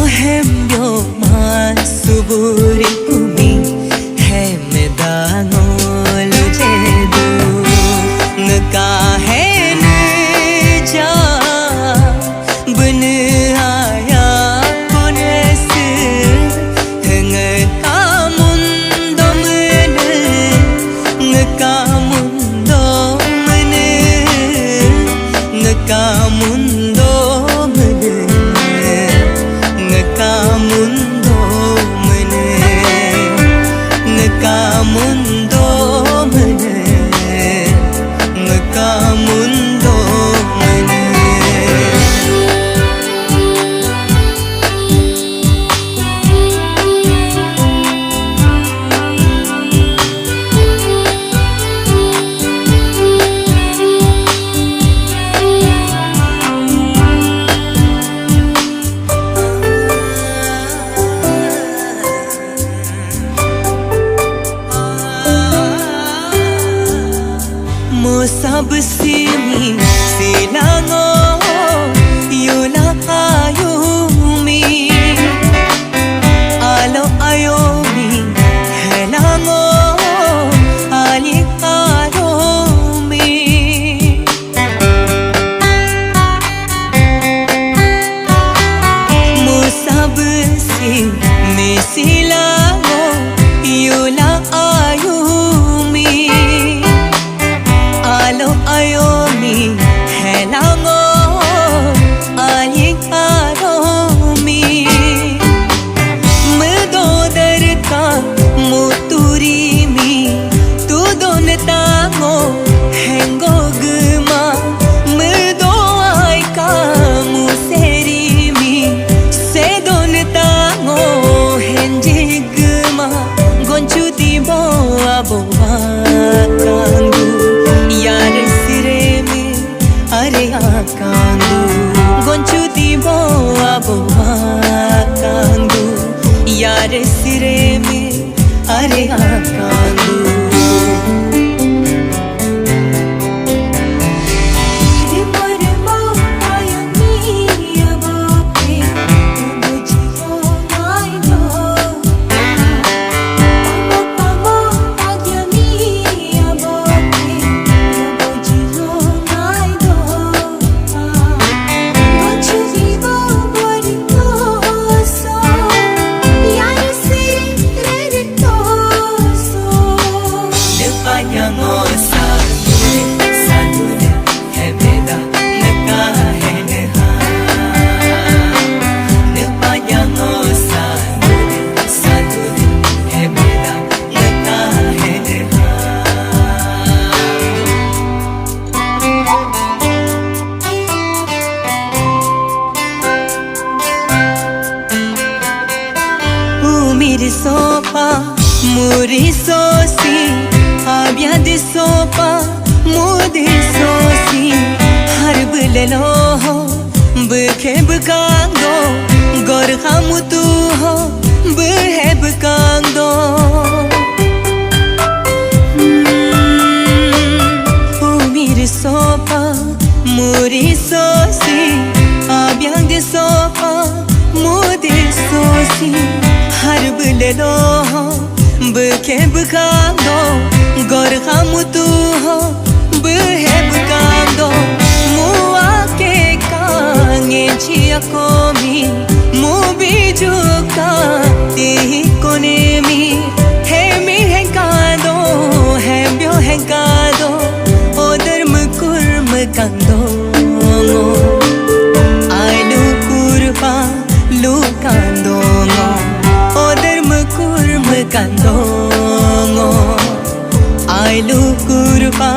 hembyo masuburi kumi hemedangol jedu ngka hen ja ben aya pones ngka mundo mene ngka mundo mene ngka mundo mene ngka mundo mene ngka mundo mene ngka mundo mene mo sab simi silango yula ayumi alo ayomi helango ali ayomi mo sab simi silango yula ayumi alo ayomi helango ali ayomi medodarka muturimi tu dontango hengo gma medo ai kamu serimi se dontango henji gma gonchu dibo abowa kandu यार सिरे में अरे आकांदू गोंचू दीबो आबो आकांदू यार सिरे में अरे आकांदू Miri sopa, muri sosi, abia de sopa, mudi sosi, harb lelo ho, bke bkando, gor khamutu ho, bhe bkando. Miri sopa, muri sosi, abia de sopa, mudi sosi. harb lelo ho bke bkando gor khamutu ho bhe bkando mua ke kange chia komi mu bijuka ti kone mi henkado hembyo henkado odar mukurm kando ai lu kurpa lu kando kandongo ai lu kurpa